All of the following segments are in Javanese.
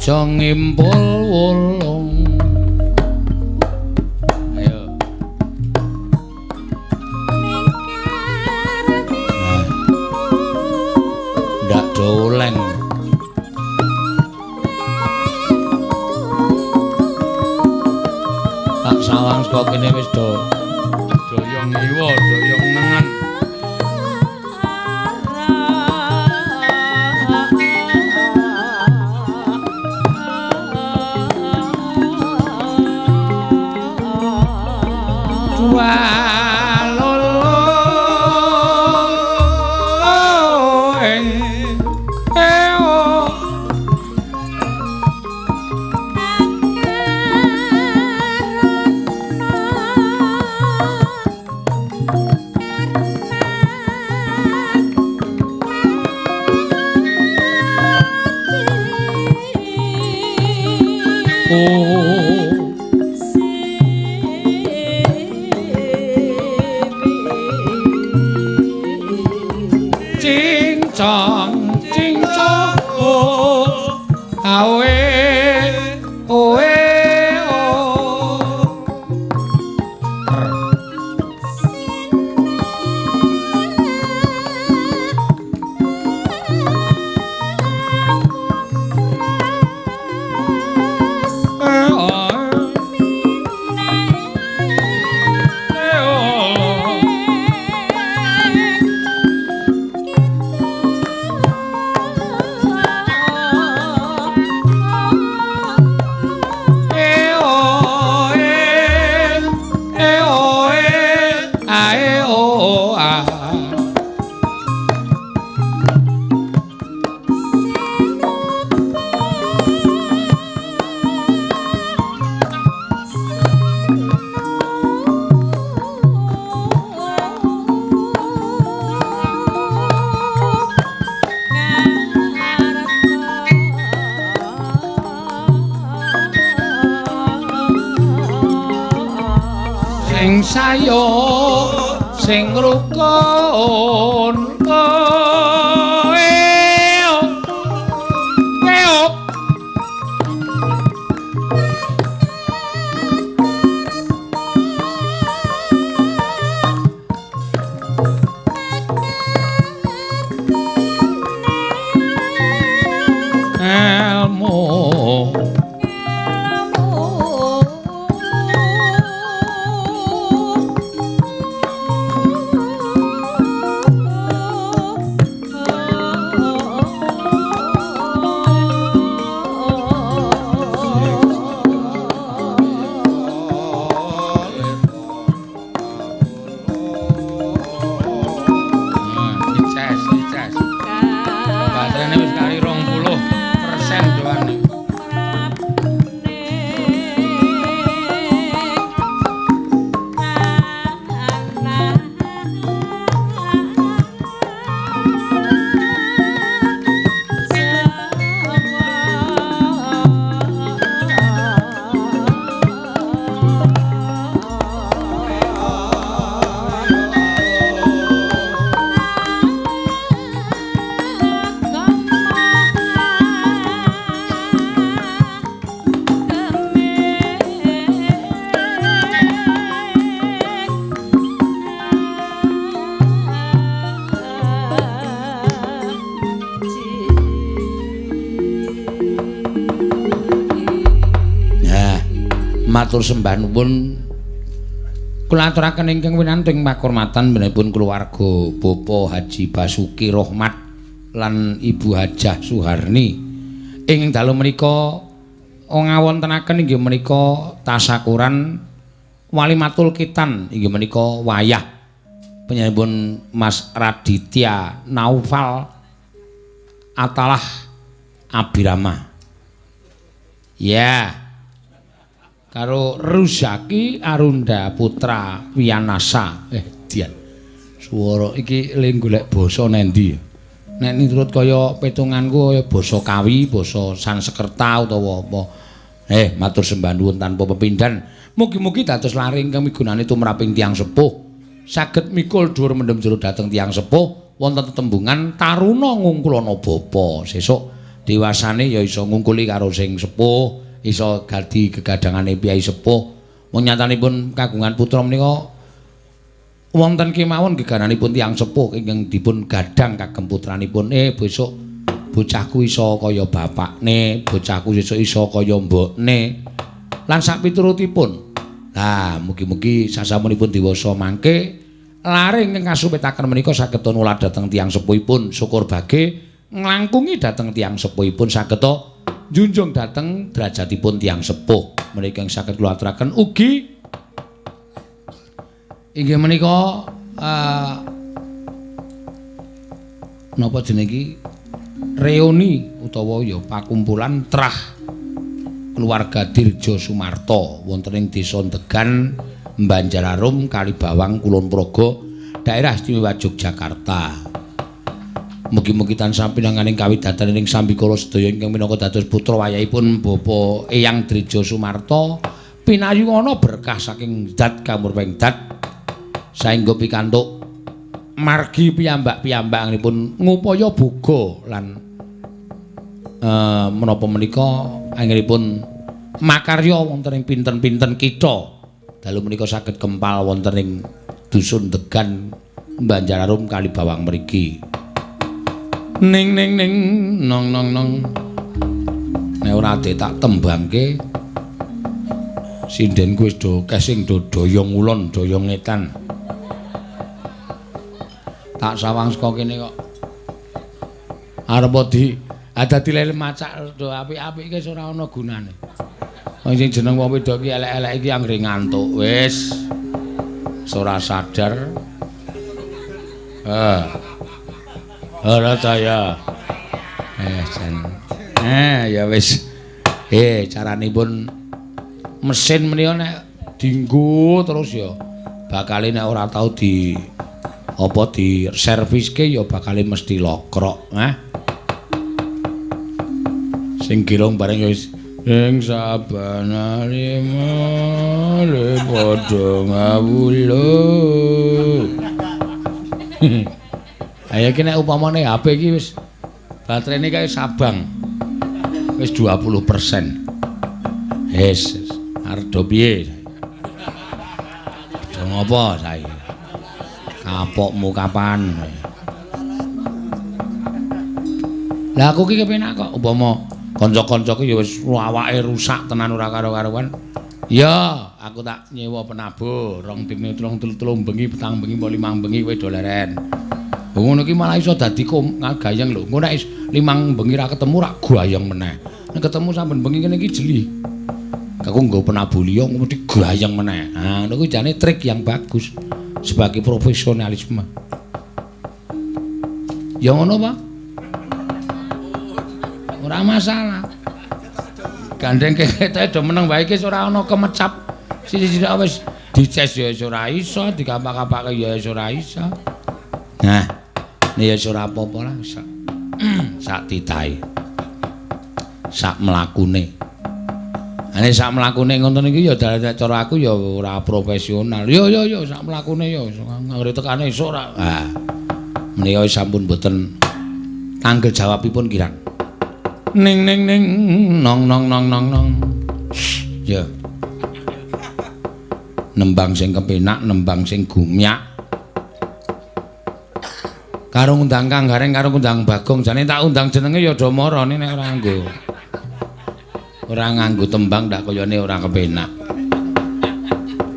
aja ngimpul wulung. Ayo. Ndak doleng. Tak sawang saka kene wis doyong iwa, doyong nengan. Sayo sing rukun matur sembah nuwun kula aturaken ingkang winanting pakurmatan menipun keluarga Bapak Haji Basuki Rohmat lan Ibu Hajah Suharni ing dalu menika ngawontenaken inggih menika tasakuran Walimatul Kitan inggih menika wayah penyambun Mas Raditya Naufal Atalah Abirama ya karo Ruzaki Arunda Putra Wiyanasa dian swara iki ling golek basa nendi nek miturut kaya petunganku kaya basa Kawi basa Sanskerta utawa apa matur sembah nuwun tanpa pepindhan mugi-mugi dados laring kang migunani tumraping tiyang sepuh saged mikul dhuwur mendhem jero dhateng tiyang sepuh wonten tetembungan taruna ngungkulana bapa sesuk dewasane ya iso ngungkuli karo sing sepuh, iso dadi gegadangane piyai sepuh. Wong nyatanipun kagungan putra menika wonten kemawon gegananipun tiyang sepuh ingkang dipun gadang kagem putranipun. Besok bocahku iso kaya bapakne, bocahku sesuk iso kaya mbokne. Lan sak piturutipun. Lah, mugi-mugi sasampunipun diwasa mangke laring ing kasupetaken menika saged nulad dhateng tiyang sepuhipun, syukur bage nglangkungi dhateng tiyang sepuhipun saged njunjung dhateng derajatipun tiyang sepuh. Menika ing saged kula aturaken ugi inggih menika napa jenenge iki reuni utawa ya pakumpulan trah keluarga Dirjo Sumarto wonten ing Desa Degan, Banjararum, Kalibawang, Kulon Progo, Daerah Istimewa Yogyakarta. Mugi-mugi tansah pinanganing kawidadan ing sambikala sedaya ingkang minangka dados putra wayahipun Bapak Eyang Dirjo Sumarto pinayungana berkah saking dat kamurping dat saengga pikantuk margi piyambak-piyambakipun ngupaya boga lan menapa menika anggenipun makarya wonten ing pinten-pinten kitha dalu menika saged kempal wonten ing dusun Degan Banjararum Kalibawang mriki. Ning ning ning nong nong nong nek ora tak tembangke sinden kuwi wis do kesing do doyong ulon doyong ngetan tak sawang saka kene kok arep dadi lele macak do apik-apik iki ora ana gunane. Wong sing jeneng wong wedok iki elek-elek iki anggere ngantuk wis ora sadar. Ora ta ya. Ya wis. Caranipun mesin menika nek dienggo terus ya bakal nek ora tau di serviske ya bakal mesti lokrok, sing girong bareng ya wis ing sabanane male padha ngawula. Ayo iki nek upamane HP iki wis baterene kae sabang. Wis 20%. Wis arep do piye? Do ngopo saiki? Kapokmu kapan? Lah aku iki kepenak kok umpama kanca-kancaku ya wis awake rusak tenan ora karo-karuan. Ya, aku tak nyewa penabuh 2 dina 3 bengi, petang bengi, 5 bengi kowe do leren. Ngono iki malah iso dadi gayeng lho. Engko nek 5 bengi ra ketemu ra gayeng meneh. Nek ketemu saben bengi kene iki jeli. Aku nggo penabuh liya mesti gayeng meneh. Nah, niku jane trik yang bagus sebagai profesionalisme. Ya ngono, Pak. Ora masalah. Gandeng kekete do meneng wae iki ora ana kemecap. Siji-siji wis dices ya ora iso, dikampak-kampake ya ora iso. Nah, ya ora apa-apa lah sak titahe. Sak mlakune. Ane sak mlakune ngoten iki ya cara aku ya ora profesional. Yo sak mlakune ya nggare tekane esuk ora. Ah. Menika sampun boten tanggel jawabipun kirang. Ning ning ning nong nong nong nong nong. Ya. Nembang sing kepenak, nembang sing gumyak. Karo ngundang Kang Gareng karo ngundang Bagong jane tak undang jenenge ya do marane nek ora nganggo. Ora nganggo tembang ndak kayane ora kepenak.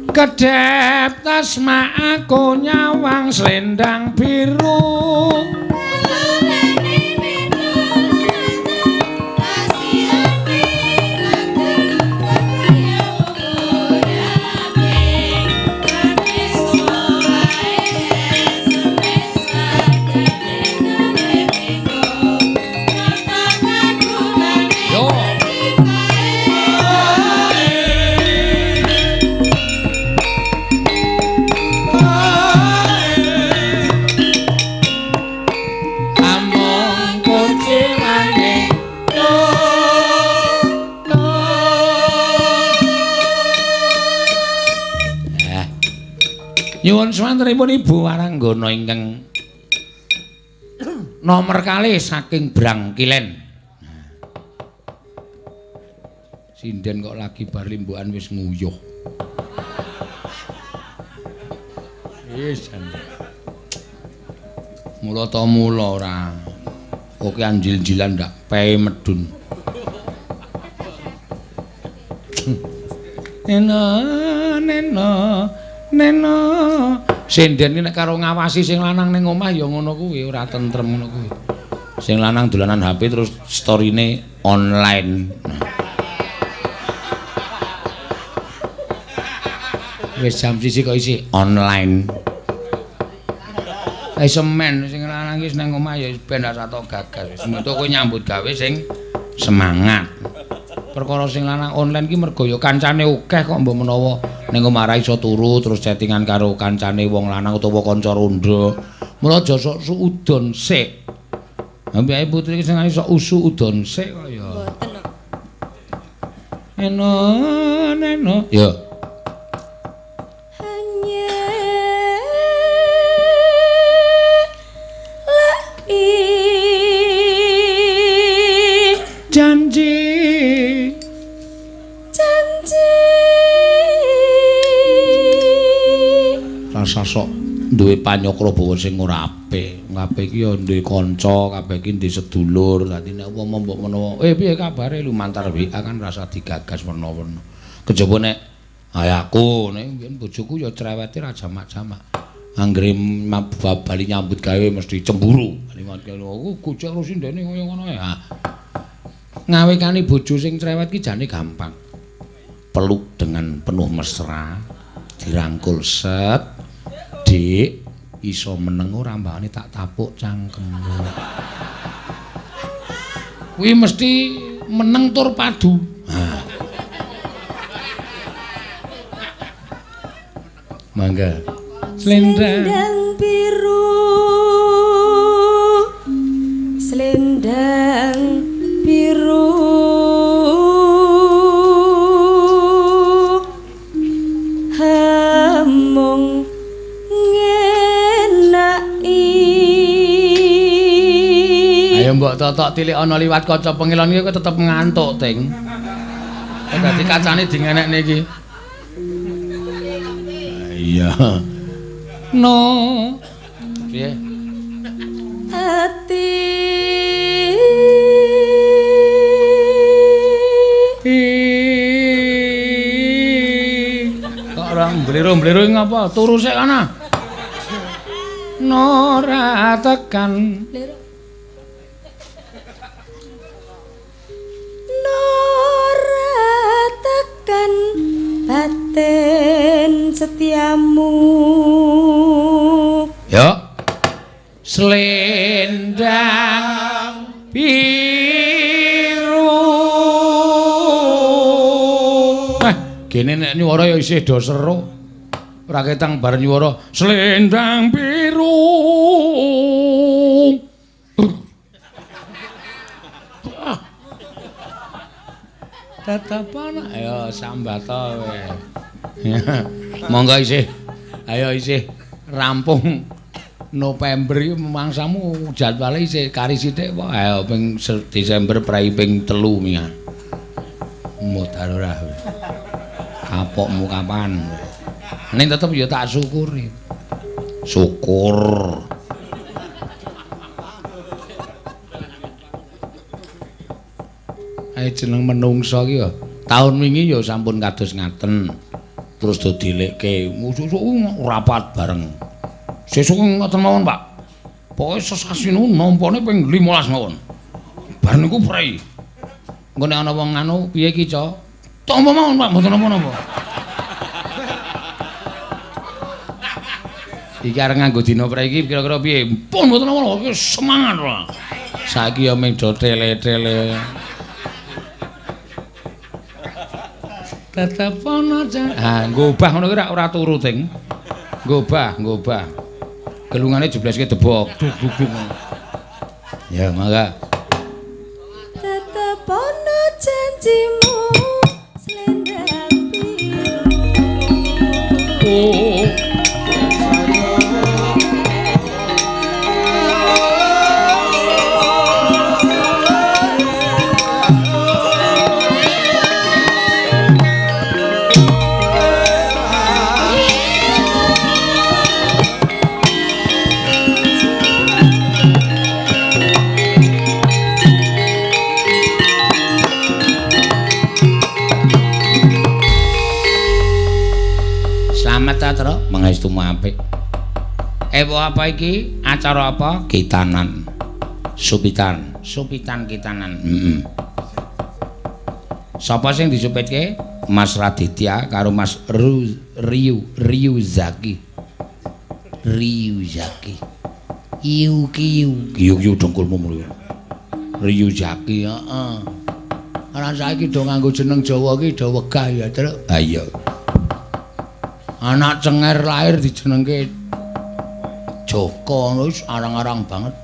Kedhep tasma aku nyawang slendang biru. Nyuwun swantenipun Ibu Waranggana ingkang nomor kalih saking Brangkilen. Sinden kok lagi bar limbukan wis nguyuh. Wis jan. Mula ta mula ora. Oke anjil-jilan ndak pei medun. Neno. Sinden iki nek karo ngawasi sing lanang ning omah ya ngono kuwi, ora tentrem ngono kuwi. Sing lanang dolanan HP terus storine online. Wis jam 1 kok isih online. Semen sing lanang iki nang omah ya ben ora tok gagal. Wis metu kowe nyambut gawe sing semangat. Perkara sing lanang online ki mergo ya kancane akeh kok mbok menawa ning omah ra iso turu terus chattingan karo kancane wong lanang utawa kanca rondo. Mula aja sok suudon sik. Ambek putri sing iso usu udon sik kok ya. Mboten kok. Neno. Ya. Janji rasa sok duwe panyokrabawa sing ora apik. Kabeh iki ya duwe kanca, kabeh iki duwe sedulur. Dadi nek apa mbok menawa, piye kabare lumantar WA kan rasa digagas werna-werna. Kejaba nek aku nek mbiyen bojoku ya cerewete ra jamak-jamak. Anggere bali nyambut gawe mesti cemburu. Liwat kene aku gojek karo sindene kaya ngono ya. Ngawekani bojo sing cerewet ki jane gampang. Peluk dengan penuh mesra, dirangkul set, Dik, iso meneng ora mbakane tak tapuk cangkemmu. Kuwi mesti meneng tur padu. Mangga. Slendang biru. Slendang biru hamung ngenaki. Ayo mbok totok tilik ana liwat kaca pengilon iki kowe tetep ngantuk, Ting. Dadi kacane dingenekne iki. Iya. No. Piye? Ati kok orang blero-blero ngapa? Turu sik kana. Nora tekan. Nora tekan batin setiamu. Yo. Selendang biru. Kene nek nyuwara ya isih do seru. Ora ketang bar nyuwara selendang biru. Tatapan ayo sambata kowe. Monggo isih. Ayo isih rampung November iki mangsamu jadwale isih kari sithik wae. Ayo ping Desember prai ping 3 mingan. Modal ora. Kapokmu kapan? Ning tetep ya tak syukuri. Syukur. Ae jeneng menungsa iki ya. Taun wingi ya sampun kados ngaten. Terus do dilekke. Sesuk rapat bareng. Sesuk ngoten mawon, Pak. Pokoke sesasi niku nampane ping 15 mawon. Bar niku prei. Engko nek ana wong anu piye iki, Cok? Tampa mawon, Pak, mboten napa-napa. Iki arep nganggo dina prei iki kira-kira piye? Pun mboten napa-napa, semangat, Pak. Saiki ya ming do tele-tele. Tetep ana jan. Ngobah ngono ki ora turu, Ting. Ngobah. Gelungane jebleske debok. Duk. Ya, mangga. Tetep ana janjimu selendang biru. saestu apik. Apa iki? Acara apa? Kitanan. Supitan kitanan. Sapa sing disupitke? Mas Raditya karo Mas Ryu Zaki. Iu dengkulmu mulu. Ryu Zaki, heeh. Ana saiki do nganggo jeneng Jawa iki do wegah ya, Truk. Ha iya. Anak cenger lahir dijenengke Joko wis arang-arang banget.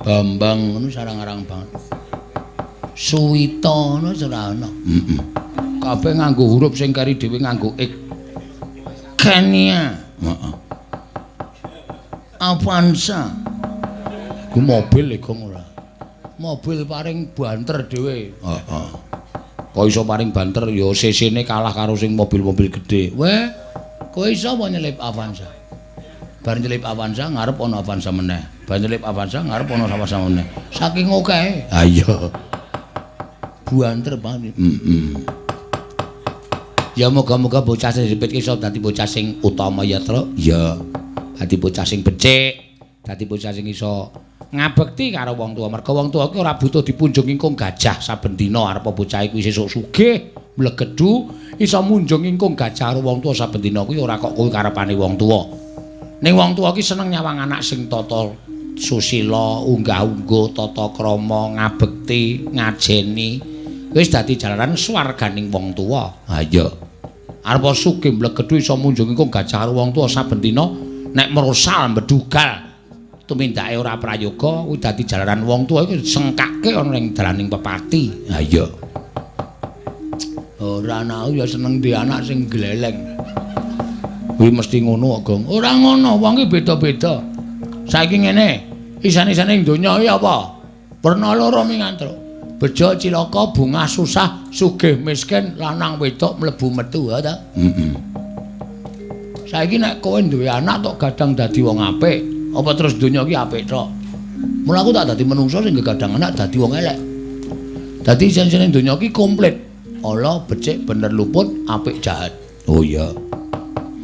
Bambang ngono arang-arang banget. Suwita ngono ora ana. Kabeh nganggo huruf sing kari dhewe nganggo ik. Kenia. Heeh. Avanza. Ku mobil kok ora. Mobil paring banter dhewe. Heeh. Kok iso paring banter ya CC-ne kalah karo sing mobil-mobil gedhe. Weh, kowe iso apa nyelip Avanza? Bar nyelip Avanza ngarep ana Avanza meneh. Bar nyelip Avanza ngarep ana Avanza meneh. Saking akeh. Ha iya. Buanter banget. Ya moga-moga bocah sing dipitke iso dadi bocah sing utama ya, Truk. Ya. Dadi bocah sing becik, dadi bocah sing iso ngabekti karo wong tuwa. Merga wong tuwa ki ora butuh dipunjung ingkung gajah saben dina arep bocah iku sesuk sugih, mlegedu, iso munjung ingkung gajah karo wong tuwa saben dina kuwi ora kok kuwi karepane wong tuwa. Ning wong tuwa ki seneng nyawang anak sing tata susila, unggah-ungguh, tata krama, ngabekti, ngajeni. Wis dadi jalaran swarganing wong tuwa. Ha iya. Arep sugih mlegedu iso munjung ingkung gajah karo wong tuwa saben dina, nek merosal mbedugal tumindake ora prayoga kuwi dadi jalaran wong tuwa iku sengkake ana ning dalaning pepati. Ha iya. Ora ana ya seneng di anak sing gleleng. Kuwi mesti ngono kok, Gong. Ora ngono, wong ki beda-beda. Saiki ngene, isan-isane ing donya iki apa? Werna loro mingantruk. Bejo cilaka, bungah susah, sugih miskin, lanang wedok mlebu metu ha ta? Saiki nek kowe duwe anak tok gadang dadi wong apik, apa terus donya iki apik tok? Mula aku tak dadi menungso sing gadang anak dadi wong elek. Dadi isan-isane donya iki komplit. Ala, becik, bener luput, apik jahat. Oh iya.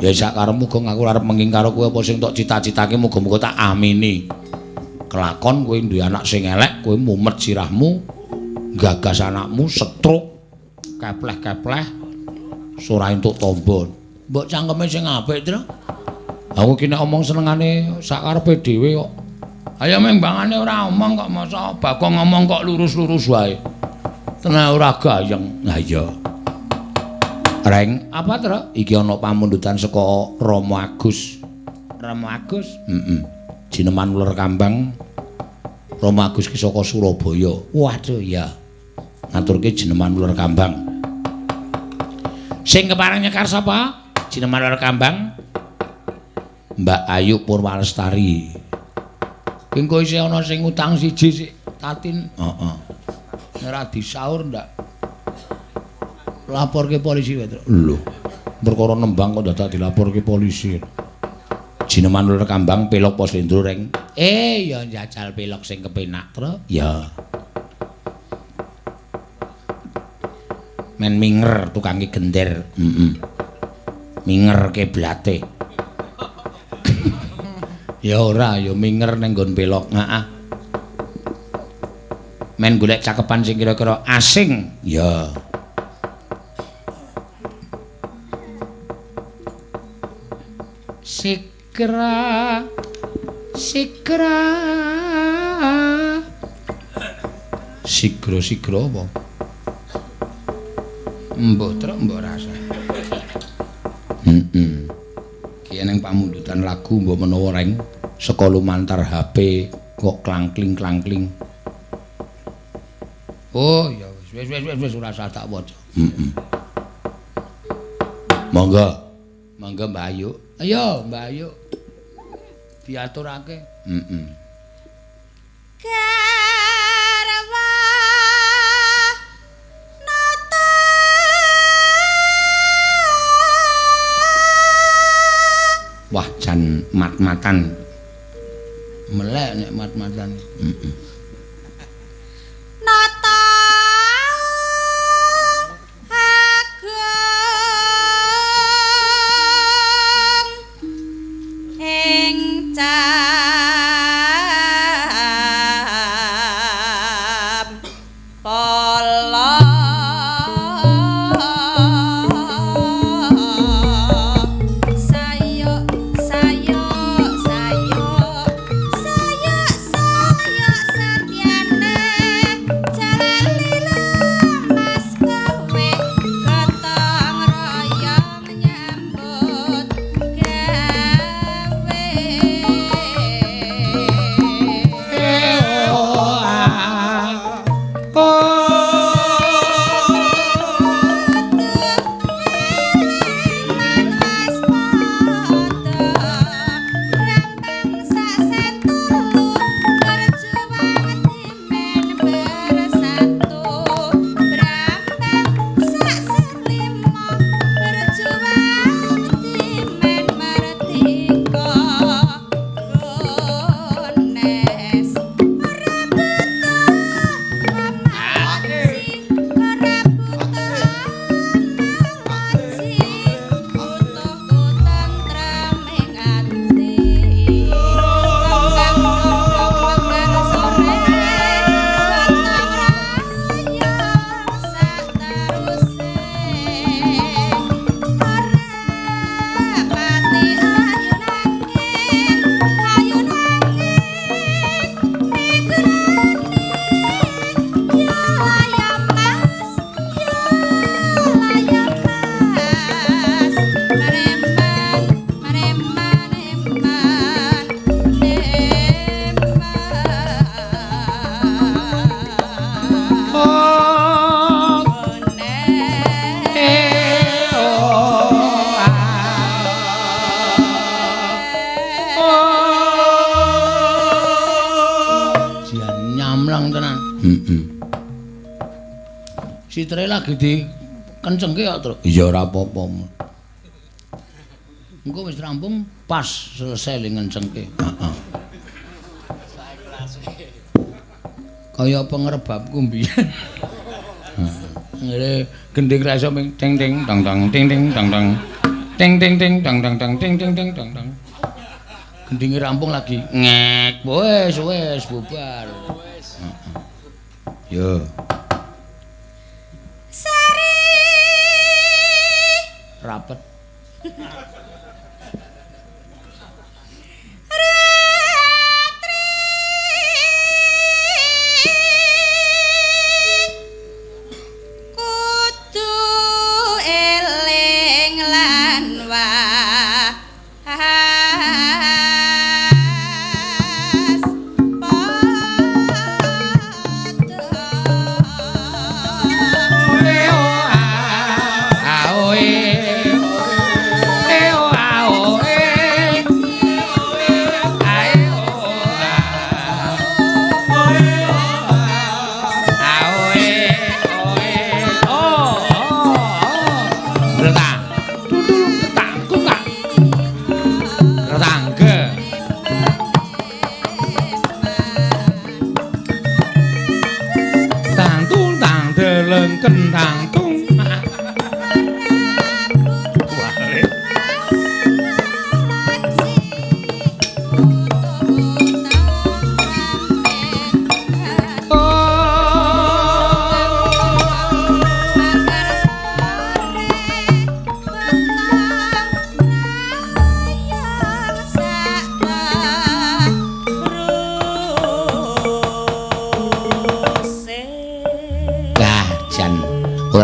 Ya sak karepmu Gong aku arep menging karo kowe apa sing tok cita-citake muga-muga tak amini. Kelakon kowe duwe anak sing elek, kowe mumet sirahmu, gagas anakmu setruk, kepleh-kepleh, ora entuk tombo. Mbok cangkeme sing apik, Tru. Aku ki nek omong senengane sak karepe dhewe kok. Ayo membangane ora omong kok masa Bagong ngomong kok lurus-lurus wae. Tenan ora gayeng. Lah iya. Reng, apa Tru? Iki ana pamundutan saka Rama Agus. Rama Agus? Jineman uler kambang. Rama Agus ki saka Surabaya. Waduh ya. Ngaturke jineman uler kambang. Sing kepareng nyekar sapa? Jineman uler kambang. Mbak Ayu Purwalestari. Engko isih ana sing utang siji sik Tatin. Heeh. Nek ora disaur ndak laporke polisi wae, Tru. Lho. Perkara nembang kok dadak dilaporke polisi. Jineman uler kambang pelok pos lendro reng. Ya njajal pelok sing kepenak, Tru. Ya. Men minger tukange gender. Minger keblate. Ya ora, ya minger ning nggon pelok. Heeh. Men golek cakepan sing kira-kira asing. Ya. Sikra Sigra apa? Mbok truk mbok rasa. Ki ning pamundutan lagu mbok menawa reng saka lumantar HP kok klangkling. Oh ya wis ora usah tak waca. Monggo Mbak Ayu. Ayo Mbak Ayu. Diaturake. Garwa nata Wah jan mat-matan. Melek nek mat-matan. nata agung Sitre lagi dikencengke kok, Truk. Iya ora apa-apa. Engko wis rampung pas selesai li ngencengke. Heeh. Kaya pengrebabku mbiyen. Ngene gending ra iso ting ting tang tang ting ting tang tang. Ting ting ting tang tang tang ting ting ting tang tang. Gendinge rampung lagi ngek. Wis bubar. Heeh. Yo. Sari Rapet. Kentang tung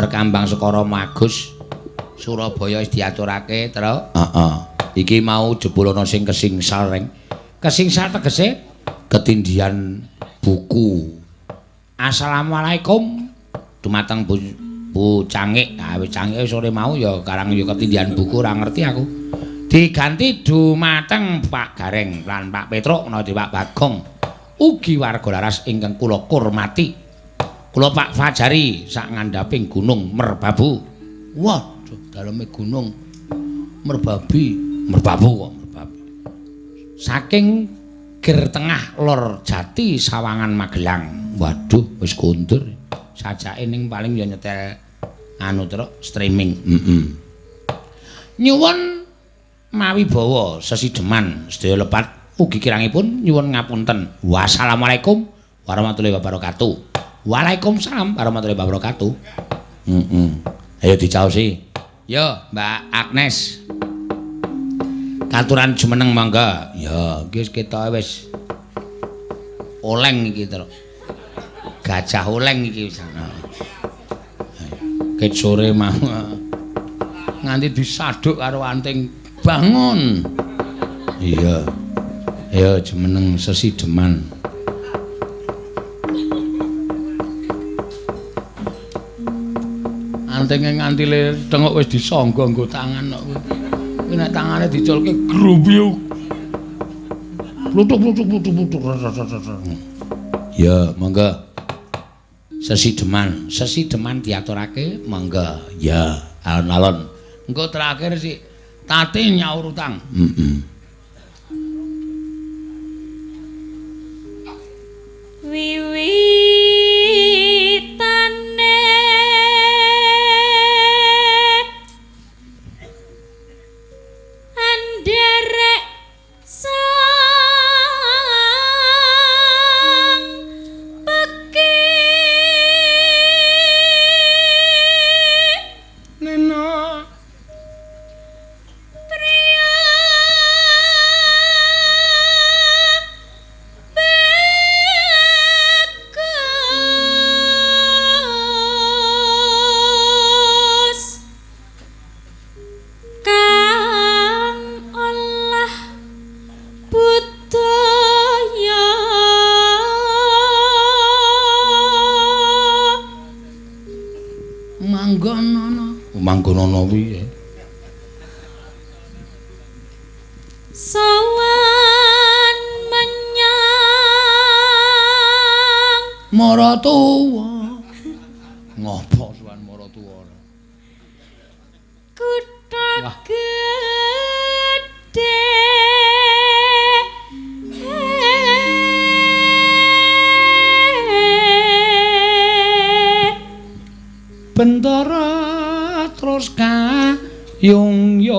Kambang Sekara Magus Surabaya wis diaturake, Tru. Heeh. Iki mau jebulana sing kesingsal reng. Kesingsal tegese ketindihan buku. Assalamualaikum dumateng Bu Cangik. Nah, wis Cangik sore mau ya karang ya ketindihan buku ora ngerti aku. Diganti dumateng Pak Gareng lan Pak Petruk menawa Pak Bagong. Ugi warga laras ingkang kula hormati. Kula Pak Fajari sak ngandhaping Gunung Merbabu. Waduh, daleme gunung merbabu kok merbabu. Saking Ger Tengah Lor Jati Sawangan Magelang. Waduh, wis kondur. Sajake ning paling ya nyetel anu Truk streaming. Nyuwun mawibawa sesideman sedaya lepat ugi kirangipun nyuwun ngapunten. Wassalamualaikum warahmatullahi wabarakatuh. Waalaikumsalam warahmatullahi wabarakatuh. Ayo dicaosi. Yo, Mbak Agnes. Katuran jumeneng mangga. Ya, iki ketok wis oleng iki, Truk. Gajah oleng iki wis. Ket sore mau nganti disaduk karo anting bangun. Iya. Ayo jumeneng sesideman. Antinge nganti le tengok wis disangga nggo tangan kok kuwi. Kuwi nek tangane diculke grumbyuk. Plutuk. Ya, monggo. Sesideman diaturake, monggo. Ya, alon-alon. Engko terakhir sik tate nyaur utang. Manggonono piye? Sawan menyang Maratuwa. Ngopo suwan Maratuwa? Kutha gedhe. Bendara terus kayung-yung.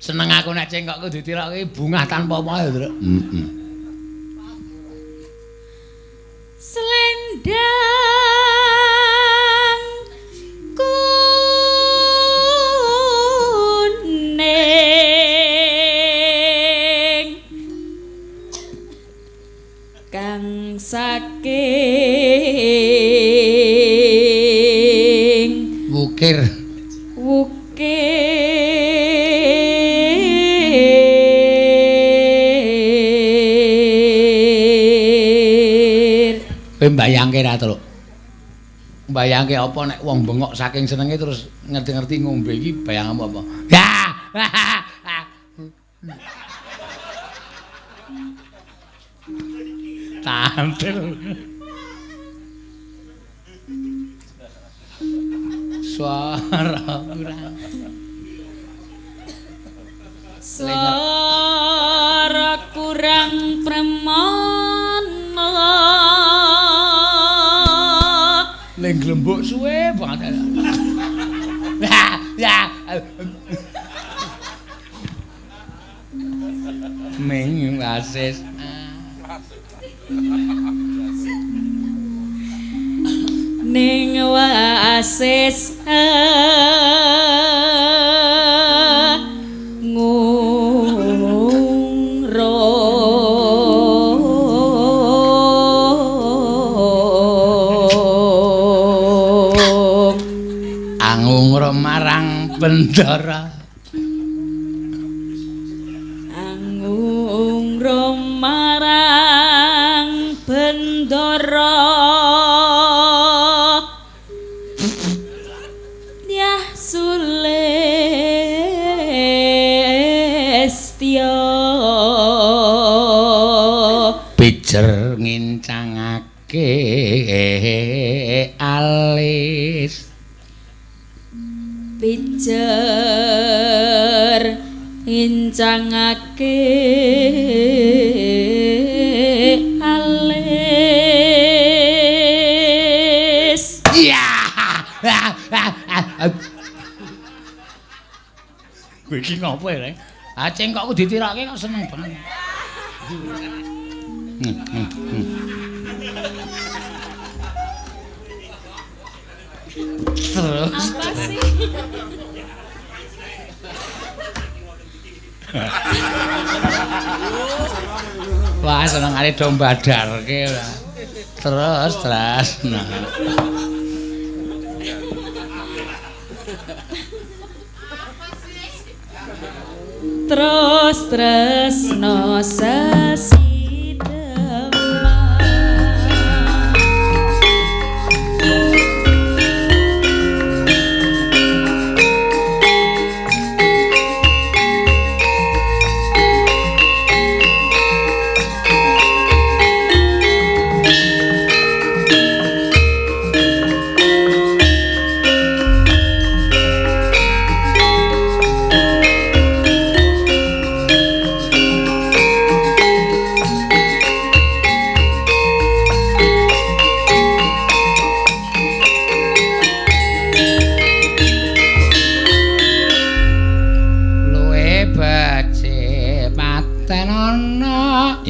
Seneng aku nek cengkokku ditirokke bungah tanpa apa ya, Truk. Selendang kuning kang saking Wukir. Kowe mbayangke ra, Truk? Mbayangke apa nek wong bengok saking senenge terus ngerti-ngerti ngombe iki bayanganmu apa? Ya. Tampil. Suara kurang. Suara kurang premana. Ning glembuk suwe banget. Ya. Ming wasis. Ning wasis marang bendara angung marang bendara Dyah Sulistya pijer ngincangake alis pijer incangake alis iya kowe iki ngopo ya cengkokku ditirake kok seneng banget terus apa sih wah senengane do mbadarke terus nah terus no sesi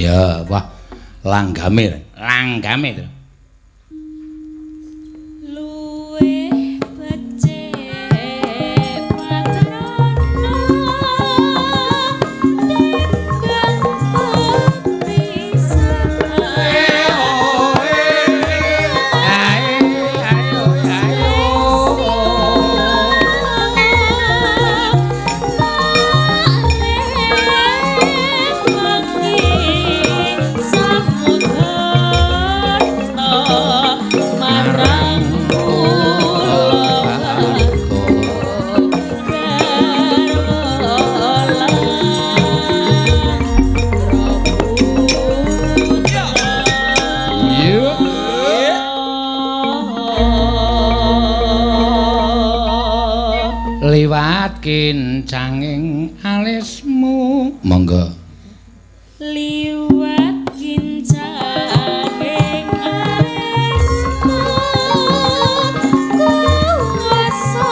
ya wah langgame to luwih becik patrana timbang pisan kincanging alismu. Monggo. Liwat kincanging alismu kuwasa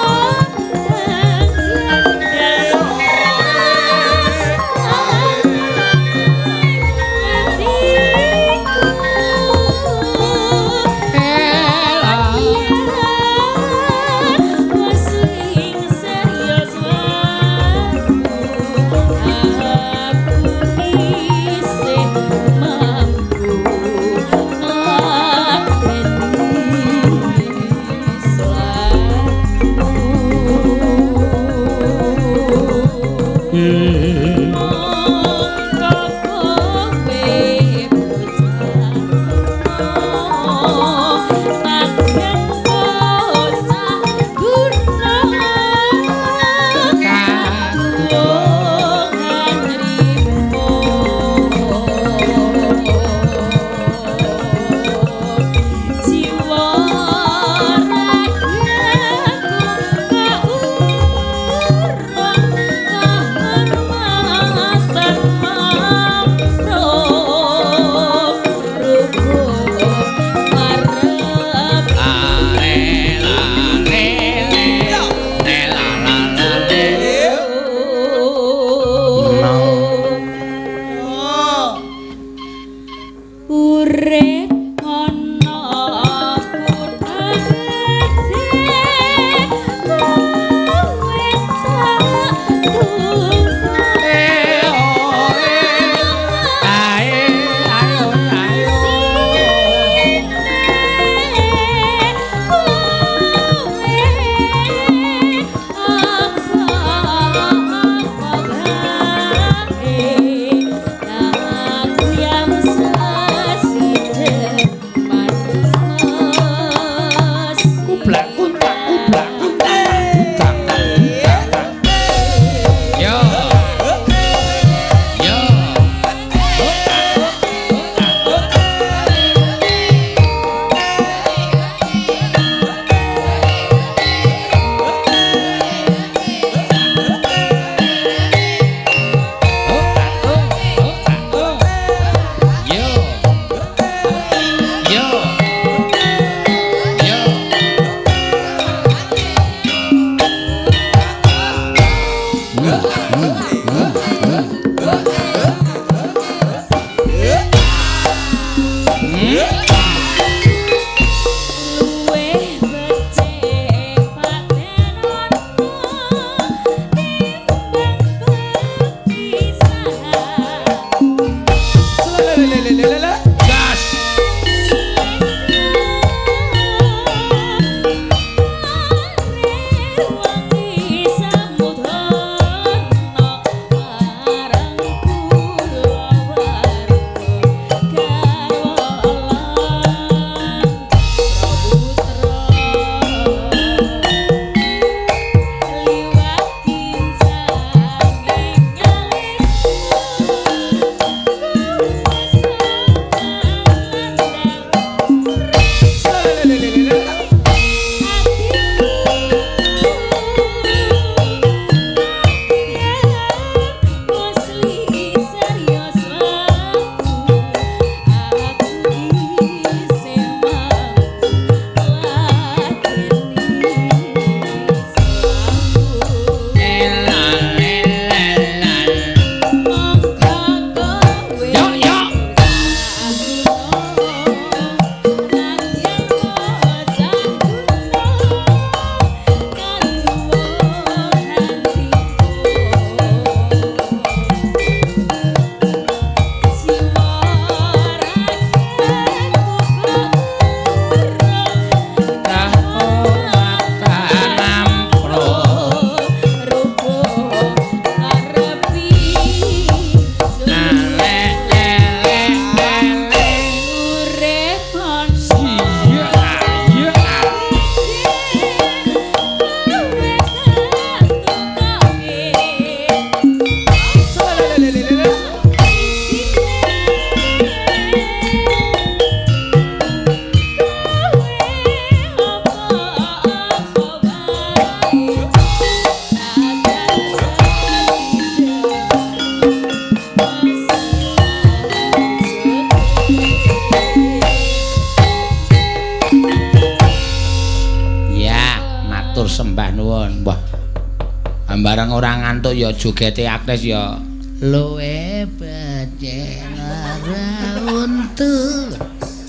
Bareng ora ngantuk ya jogete Agnes ya luwe becek lara untu.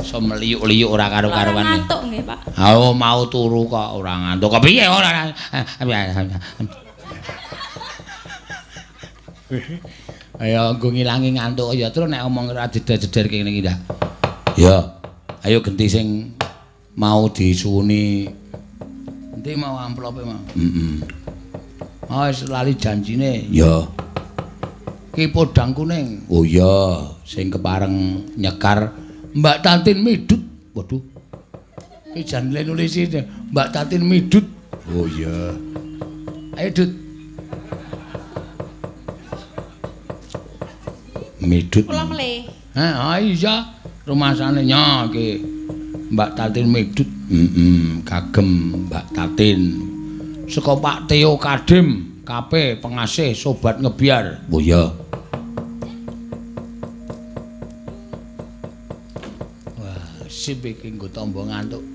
So meliuk-liuk ora karo-karuan. Ngantuk nggih, Pak. Oh, mau turu kok ora ngantuk. Kok piye ora? Ayo nggo ngilangi ngantuk ya terus nek omong ora jeder-jeder kene iki ndak. Ya. Ayo genti sing mau disuwuni. Endi mau amplope mau? Oh, wis lali janjine. Ya. Ki podang kuning. Oh iya, sing kepareng nyekar Mbak Tatin Midut. Waduh. Ki jan nulis iki Mbak Tatin Midut. Oh iya. Ayo Dut. Midut. Kula mele. Iya. Rumasane nya ki Mbak Tatin Midut. Kagem Mbak Tatin. Saka Pak Teo Kadim, KP pengasih sobat ngebiar. Oh iya. Wah, sip iki nggo tamba ngantuk.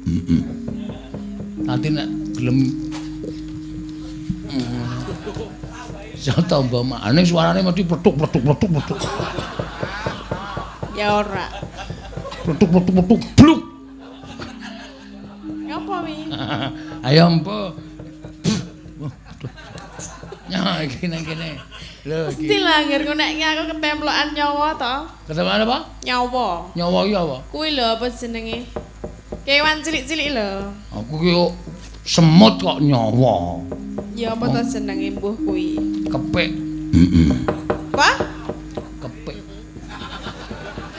Nanti nek gelem ya tamba makane suarane mesti pletuk. Ya ora. Pletuk bluk. Ngapa wi? Ayo empo. Ya iki nang kene. Lho iki. Mesti lah ngger nek aku ketemplokan nyawa to. Ketemuan apa? Nyawa. Nyawa iki apa? Kuwi lho apa jenenge? Kewan cilik-cilik lho. Aku ki semut kok nyawa. Ya apa to jenenge mbuh kuwi? Kepik. Apa? Kepik.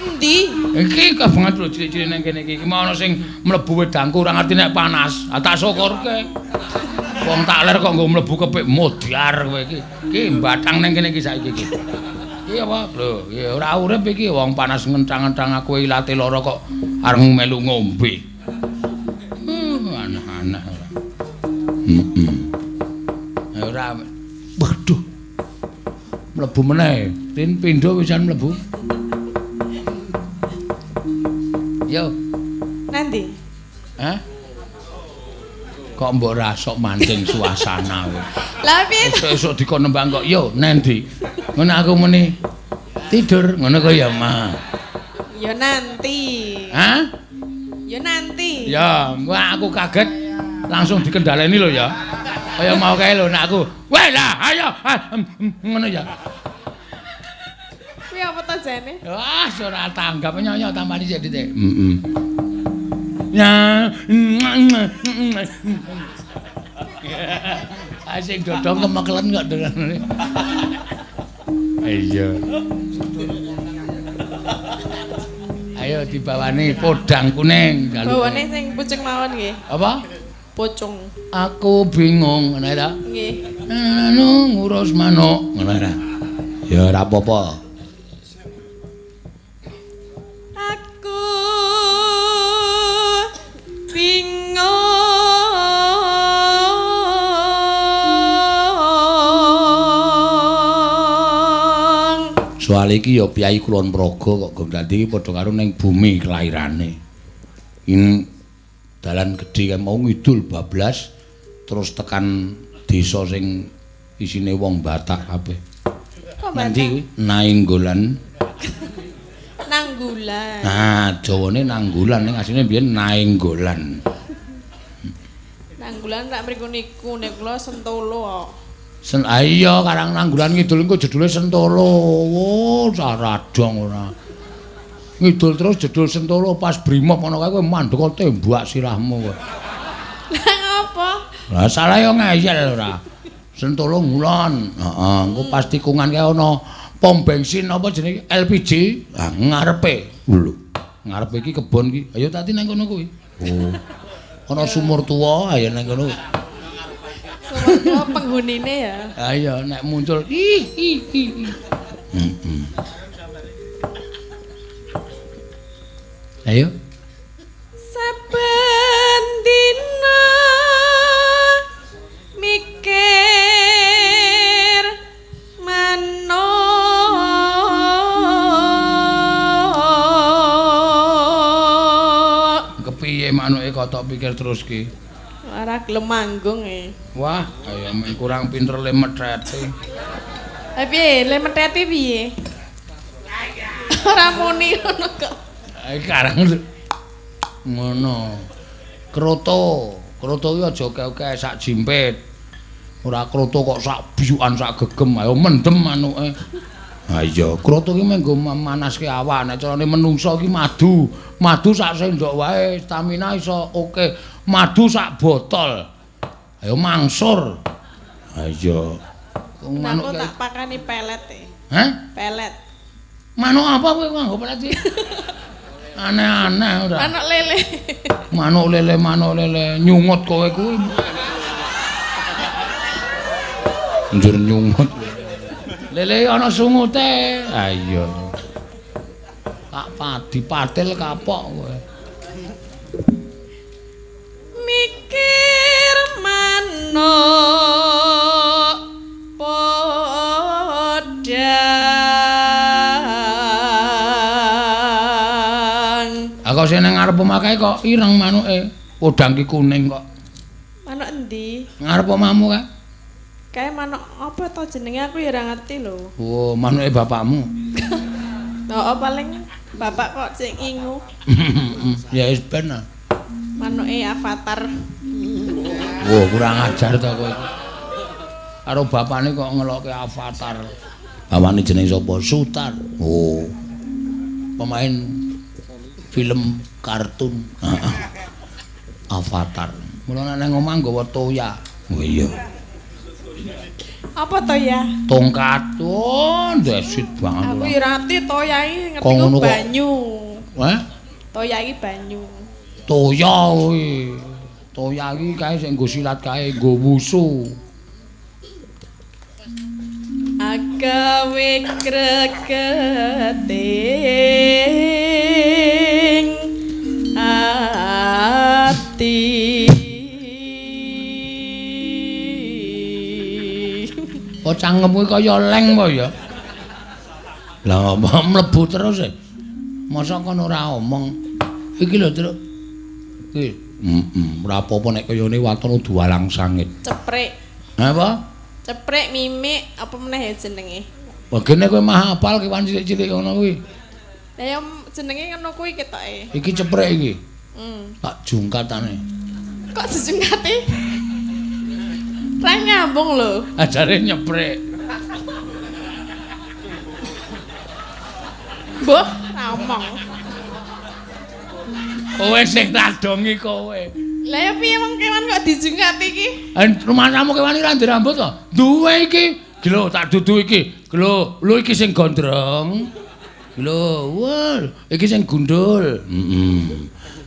Endi? Iki kabanget lho cilik-cilik nang kene iki. Mau ana sing mlebu wedangku ora ngerti nek panas. Tak syukurke. Wong tak ler kok nggo mlebu kepik modiar kowe iki. Iki mbatang nang kene iki saiki iki. Iki apa? Lho, ya ora urip iki wong panas ngencang-encang aku ilate lara kok arep melu ngombe. Aneh-aneh ora. Ora. Waduh. Mlebu meneh. Tin pindho wisan mlebu. Yo. Nanti. Hah? Kok mbok rasok mancing suasana kowe. Lah piye? Esuk dikon nembang kok yo nendi. Ngono aku muni tidur ngono kok ya, Ma. Ya nanti. Hah? Ya nanti. Ya, wah aku kaget langsung dikendaleni lho ya. Kaya mau kae lho nek aku. Weh lah, ayo. Ngono ya. Kuwi apa to jane? Wah, ora tanggap nyonya tampani sik ditik. Ya. Asik dodong kemekelen kok denganane. Iya. Ayo dibawani podang kuning. Bawane sing pucung mawon nggih. Apa? Pucung. Aku bingung ngono ta? Nggih. Anu ngurus manuk ngono ta. Ya ora apa-apa. Aku bingung. Soal iki ya Piyai Kulon Praga kok Gondandi iki padha karo ning bumi kelairane. Ini dalan gedhe mau ngidul bablas terus tekan desa sing isine wong Batak kabeh. Kok Nanti kuwi Nainggolan. Nanggulan. Nah, Jawane Nanggulan ning asline biyen Nainggolan. Nanggulan tak mriku niku nek kula Sentolo kok. Iya Karang Nanggulan ngidul engko jedule Sentolo. Oh, saradong ora. Ngidul terus jedul Sentolo pas brimob ana kae kowe mandek kok tembak sirahmu kowe. Lah ngapa? Lah salah yo ngeyel ora. Sentolo ngulon. Heeh, engko pas tikungan kae ana pom bensin apa jenenge LPG. Lah ngarepe. Lho. Ngarepe iki kebon iki. Ayo tak nang kono kuwi. Oh. Ana sumur tuwa ayo nang kono. Sumur tuwa penghunine ya. Ayo nek muncul Ayo. Saben dina mikir manuk. Kepiye manuke kok tok pikir terus ki? Ora gelem manggung e. Wah, ayo men kurang pinter le methete. Lah piye, le methete piye? Ora muni ngono kok. Karang ngono. Kroto ki aja keke sak jimpit. Ora kroto kok sak biyukan sak gegem. Ayo mendem manuke. Ha iya, kroto ki menggo manaske awak. Nek carane menungsa ki madu. Madu sak sendok wae, stamina iso oke. Madu sak botol. Ayo mangsur. Ha iya. Manuk tak pakani pelet e. Hah? Pelet. Manuk apa kowe nganggo pelet iki? Aneh-aneh ora. Manuk lele. Manuk lele nyungut kowe kuwi. Njur nyungut. Lele ana sungute. Ha iya. Tak padi patil kapok kowe. Mikir manuk podang. Kok sing nang ngarep omah kae kok ireng manuke. Podang ki kuning kok. Manuk endi? Ngarep omahmu kae. Kae manuk apa to jenenge aku ya ora ngerti lho. Oh, manuke bapakmu. Oh, paling bapak kok sing ingu. Ya wis ben. Manuke Avatar. Oh, kurang ajar to kowe. Karo bapakne kok ngelokke Avatar. Bapakne jeneng sapa? Sutar. Oh. Pemain film kartun. Avatar. Mula nang omah nggawa toya. Oh iya. Apa to ya? Tongkat. Oh, ndesit banget. Aku ya ngerti toya iki ngerti kok banyu. Hah? Toya iki banyu. Toya kuwi. Toya iki kae sing nggo silat kae, nggo wusu. Agawe kreketing ati. Oh cangkem kuwi kaya leng apa ya? Lah apa mlebu terus e? Masa kon ora omong. Iki lho, Truk. Iki. Ora apa-apa nek kaya ngene watone dualang sangit. Ceprek. Apa? Ceprek mimik apa meneh ya jenenge? Bagene kowe mah hafal kewan cilik-cilik ngono kuwi. Lah ya jenenge ngono kuwi ketoke. Iki ceprek iki. Tak jungkatane. Kok dijungkati? Ra nyambung lho. Ajare nyeprek. Mbah, ra omong. Kowe sing radongi kowe. Lah ya piye wong kewan kok dijungkati iki? Rumah kamu kewan iki ra ndek rambut to? Duwe iki. Gelo tak dudu iki. Gelo, lho iki sing gondrong. Gelo, wah, iki sing gundul.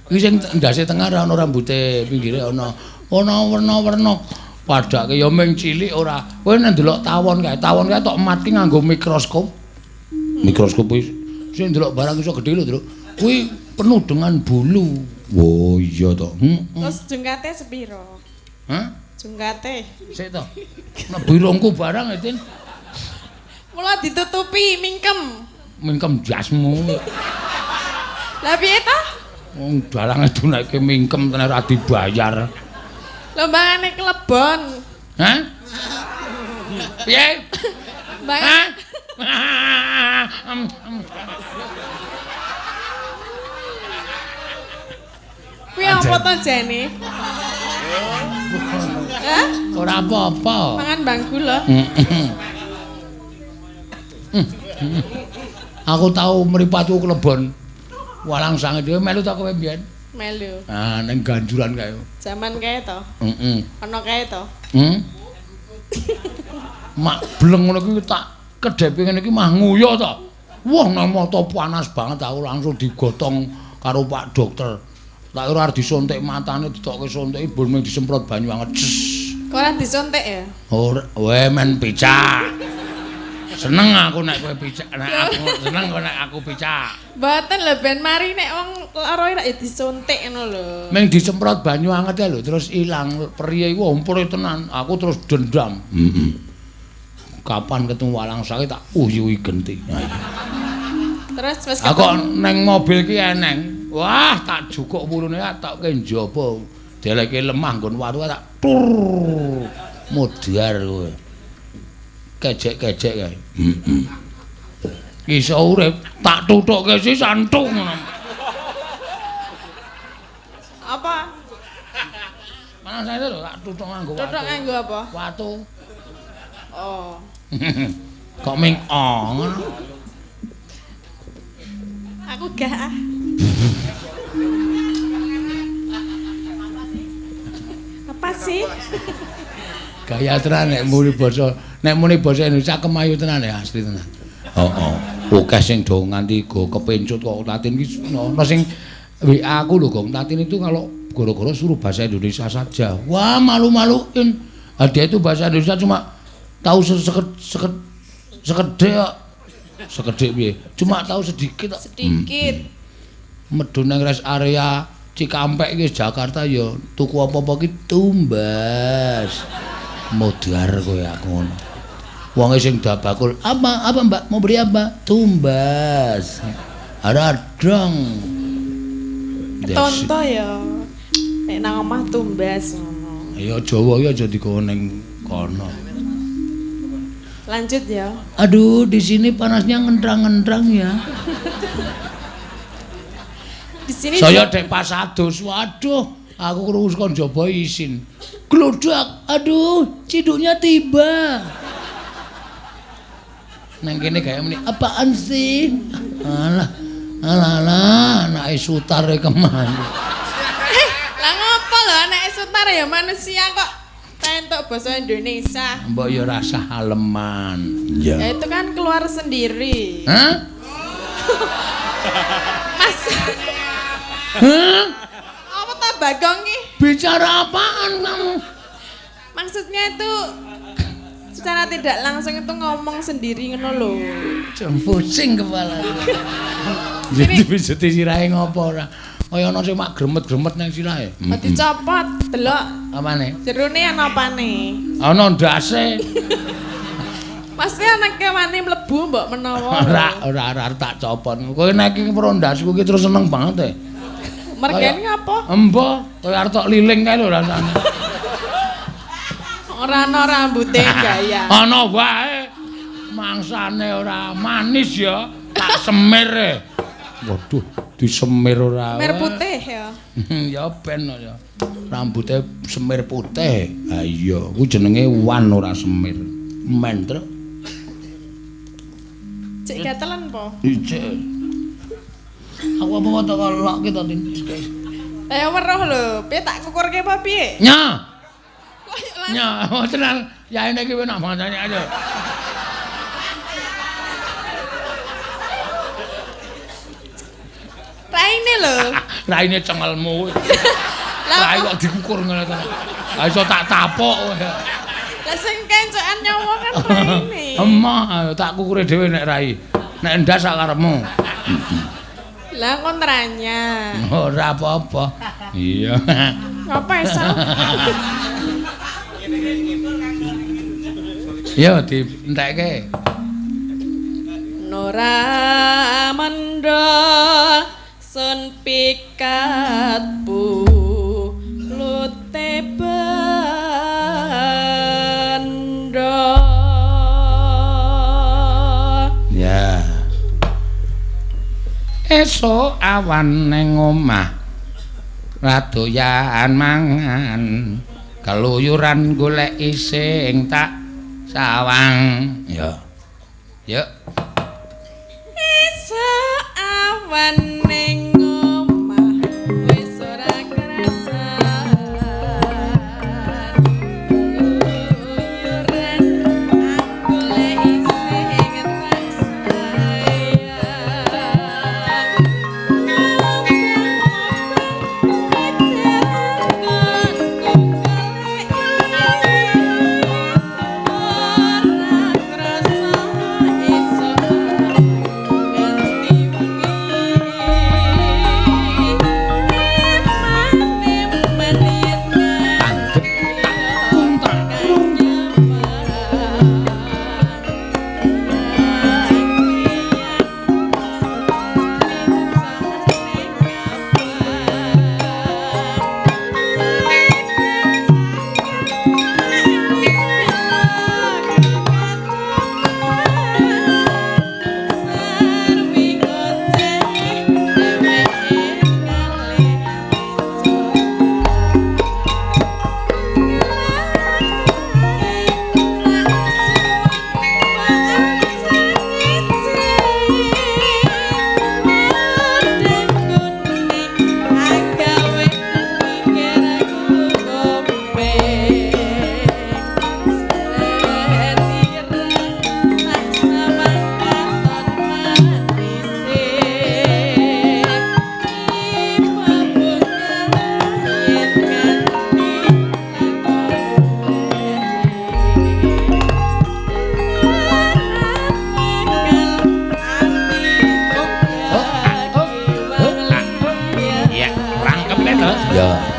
Iki sing ndase tengah ora ana rambute, pinggire ana werna-werna. Padake ya ming cilik ora. Kowe nek ndelok tawon kae tok ematke nganggo mikroskop. Mikroskop wis sing ndelok barang iso gedhe lho, Truk. Kuwi penuh dengan bulu. Oh iya to. Terus jungkate sepiro? Hah? Jungkate. Sik to. Nek birungku barang Tin. Mula ditutupi mingkem. Mingkem jasmu. Lah piye to? Wong dalange dunake mingkem tenan ora dibayar. Lombangane klebon. Hah? Piye? Hah? Kuwi apa to jane? Hah? Ora apa-apa. Mangan bangku lho. Aku tau mripatku klebon. Walang sange dhewe melu ta kowe mbiyen? Melu. Ah, ning ganjuran kae. Zaman kae to? Heeh. Ana kae to? Mak bleng ngono kuwi tak kedhepe ngene iki mah nguyu to. Wah, nang mata panas banget aku langsung digotong karo Pak Dokter. Tak ora disuntik matane ditokke suntik bul mung disemprot banyu anget. Kok ora disuntik ya? Ora, wae men picak. Seneng aku nek kowe picak, nek aku seneng kok nek aku picak. Mboten lho ben mari nek wong lara ora disuntik ngono lho. Ming disemprot banyu anget lho terus ilang priye iku ompure tenan. Aku terus dendam. Kapan ketemu walang sae tak uyuhi genti. Terus wis aku neng mobil ki eneng. Wah, tak jukuk wulune tak ke njaba. deleke lemah nggon watu tak tur mudhar kowe. Kejek-kejek kae. Iso urip tak tutukke sih santung ngono. Apa? Mana saya lho tak tutuk nganggo watu. Tutuk nganggo apa? Watu. Oh. Kok ming ngono. Aku gak. Apa sih? Gaya tenan nek muni basa Indonesia kemayu tenan ya asli tenan. Heeh. Akeh sing do nganti go kepencut kok Latin iki ono sing WA aku lho Gong Latin itu kalau goro-goro suruh bahasa Indonesia saja. Wah, malu-maluin. Dia itu bahasa Indonesia cuma tahu sekedhik sekedhik piye? Cuma tahu sedikit. Sedikit. Medun nang rest area Cikampek iki Jakarta ya tuku apa-apa ki tumbas. Modar kowe aku ngono. Wong sing dabakul, "Apa Mbak? Mau beli apa?" Tumbas. Radang. Tonto ya. Nek nang omah tumbas ngono. Ya Jawa ya aja digawa ning kono. Lanjut ya. Aduh, di sini panasnya ngendrang-ngendrang ya. Di sini Saya dek pas adus. Waduh, aku krungu kon jaba isin. Glodak. Aduh, ciduknya tiba. Nang kene gaya meni, apaan sih? Alah, anake sutare kemana? Lah ngopo lho anake sutar ya manusia kok entuk basa Indonesia. Mbok ya rasa haleman. Ya itu kan keluar sendiri. Hah? Mas. Hah? Apa ta Bagong iki? Bicara apaan kamu? Maksudnya itu secara tidak langsung itu ngomong sendiri ngono lho. Jam pusing kepala. Jadi bisa sirahe ngopo ora? Kaya ana sing mak gremet-gremet nang sirahe. Dicopot, delok. Apane? Jerone ana apane? Ana ndase. Pasti anak kewane mlebu mbok menawa. Ora tak copot. Kowe nek iki prondasku iki terus seneng banget e. Mergane apa? Embo, kaya arep tok liling kae lho rasane. Ora ana rambute gaya. Ana wae. Mangsane ora manis ya, tak semir e. Waduh, disemir ora. Mer putih ya. Ya ben ya. Rambute semir putih. Ha iya, ku jenenge wan ora semir. Men truk. Cek gatelan po. Ijek. Aku apa tak lok kita Tin. Weruh lho, piye tak kukurke apa piye? Nya. Nya, tenan. Ya ini iki enak banget aja. Raine lho. Raine cengelmu. Rai kok dikukur ngono to. Ha iso tak tapok kowe. Lah sing kencokan nyawa kan raine. Emah, ayo tak kukure dhewe nek rai. Nek ndas sak karepmu. Lah kontranya. Ora apa-apa. Iya. Apa iso? Yo dientekke. Nora manda sun pikatku lute banda. Ya. Esuk awan ning omah radoyan mangan keluyuran goleki sing tak sawang. Ya. Yuk. Esuk awan ning omah wis ora kerasan. Keluyuran goleki sing tak sayang. Ya.